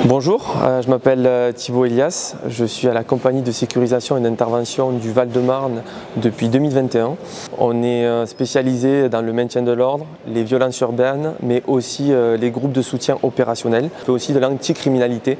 Bonjour, je m'appelle Thibaut Elias, je suis à la compagnie de sécurisation et d'intervention du Val-de-Marne depuis 2021. On est spécialisé dans le maintien de l'ordre, les violences urbaines, mais aussi les groupes de soutien opérationnel, et aussi de l'anticriminalité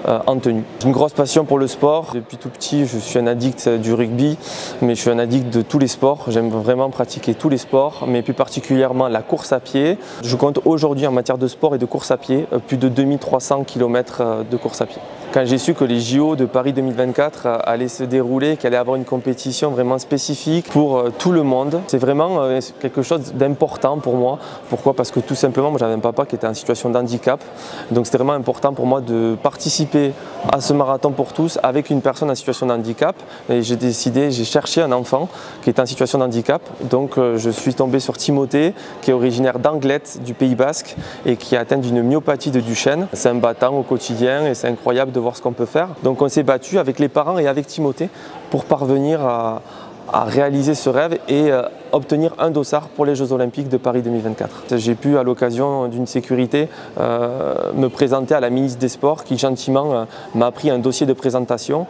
en tenue. J'ai une grosse passion pour le sport. Depuis tout petit, je suis un addict du rugby, mais je suis un addict de tous les sports. J'aime vraiment pratiquer tous les sports, mais plus particulièrement la course à pied. Je compte aujourd'hui en matière de sport et de course à pied plus de 2300 km de course à pied. Quand j'ai su que les JO de Paris 2024 allaient se dérouler, qu'il allait y avoir une compétition vraiment spécifique pour tout le monde, c'est vraiment quelque chose d'important pour moi. Pourquoi? Parce que tout simplement, moi j'avais un papa qui était en situation de handicap, donc c'était vraiment important pour moi de participer à ce marathon pour tous avec une personne en situation de handicap. Et j'ai cherché un enfant qui était en situation de handicap, donc je suis tombé sur Timothée, qui est originaire d'Anglet, du Pays Basque, et qui est atteint d'une myopathie de Duchenne. C'est un battant au quotidien et c'est incroyable de voir ce qu'on peut faire. Donc on s'est battu avec les parents et avec Timothée pour parvenir à réaliser ce rêve et obtenir un dossard pour les Jeux Olympiques de Paris 2024. J'ai pu, à l'occasion d'une sécurité, me présenter à la ministre des Sports qui gentiment m'a pris un dossier de présentation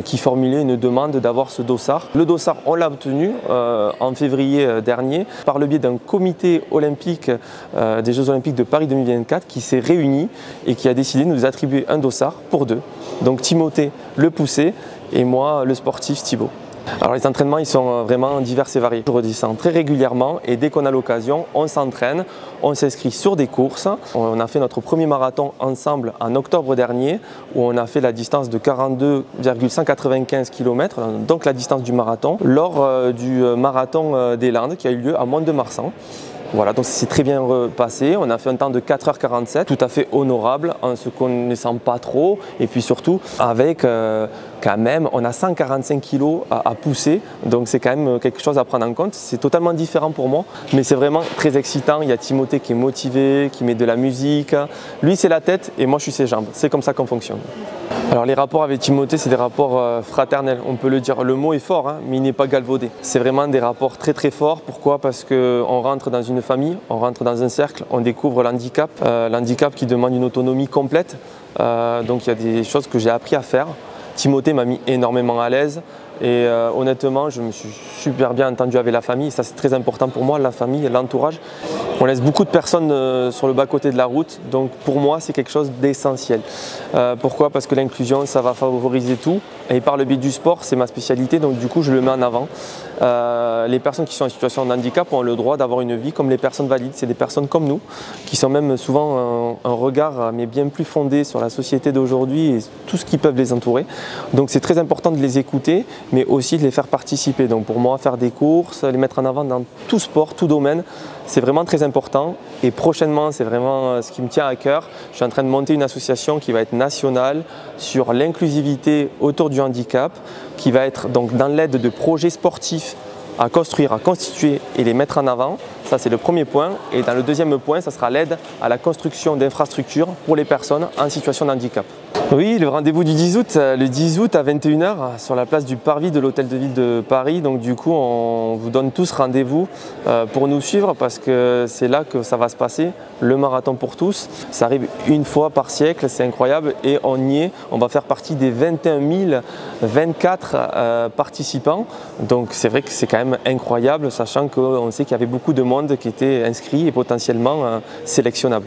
qui formulait une demande d'avoir ce dossard. Le dossard, on l'a obtenu en février dernier par le biais d'un comité olympique des Jeux Olympiques de Paris 2024 qui s'est réuni et qui a décidé de nous attribuer un dossard pour deux. Donc Timothée, le poussé, et moi, le sportif Thibaut. Alors les entraînements, ils sont vraiment divers et variés. Je redescends très régulièrement et dès qu'on a l'occasion, on s'entraîne, on s'inscrit sur des courses. On a fait notre premier marathon ensemble en octobre dernier où on a fait la distance de 42,195 km, donc la distance du marathon, lors du marathon des Landes qui a eu lieu à Mont-de-Marsan. Voilà, donc ça s'est très bien repassé. On a fait un temps de 4h47, tout à fait honorable, en se connaissant pas trop. Et puis surtout, avec quand même, on a 145 kg à pousser. Donc c'est quand même quelque chose à prendre en compte. C'est totalement différent pour moi, mais c'est vraiment très excitant. Il y a Timothée qui est motivé, qui met de la musique. Lui, c'est la tête et moi, je suis ses jambes. C'est comme ça qu'on fonctionne. Alors les rapports avec Timothée, c'est des rapports fraternels, on peut le dire. Le mot est fort, hein, mais il n'est pas galvaudé. C'est vraiment des rapports très très forts. Pourquoi? Parce qu'on rentre dans une famille, on rentre dans un cercle, on découvre l'handicap qui demande une autonomie complète. Donc il y a des choses que j'ai appris à faire. Timothée m'a mis énormément à l'aise. Et honnêtement, je me suis super bien entendu avec la famille. Ça, c'est très important pour moi, la famille, l'entourage. On laisse beaucoup de personnes sur le bas-côté de la route. Donc pour moi, c'est quelque chose d'essentiel. Pourquoi? Parce que l'inclusion, ça va favoriser tout. Et par le biais du sport, c'est ma spécialité. Donc du coup, je le mets en avant. Les personnes qui sont en situation de handicap ont le droit d'avoir une vie comme les personnes valides. C'est des personnes comme nous, qui sont même souvent un regard mais bien plus fondé sur la société d'aujourd'hui et tout ce qui peut les entourer. Donc c'est très important de les écouter, mais aussi de les faire participer. Donc pour moi, faire des courses, les mettre en avant dans tout sport, tout domaine, c'est vraiment très important. Et prochainement, c'est vraiment ce qui me tient à cœur. Je suis en train de monter une association qui va être nationale sur l'inclusivité autour du handicap, qui va être donc dans l'aide de projets sportifs à construire, à constituer et les mettre en avant. Ça, c'est le premier point. Et dans le deuxième point, ça sera l'aide à la construction d'infrastructures pour les personnes en situation de handicap. Oui, le rendez-vous du 10 août, le 10 août à 21 h sur la place du Parvis de l'Hôtel de Ville de Paris. Donc du coup, on vous donne tous rendez-vous pour nous suivre parce que c'est là que ça va se passer, le marathon pour tous. Ça arrive une fois par siècle, c'est incroyable et on y est. On va faire partie des 21 024 participants. Donc c'est vrai que c'est quand même incroyable, sachant qu'on sait qu'il y avait beaucoup de monde qui était inscrit et potentiellement sélectionnable.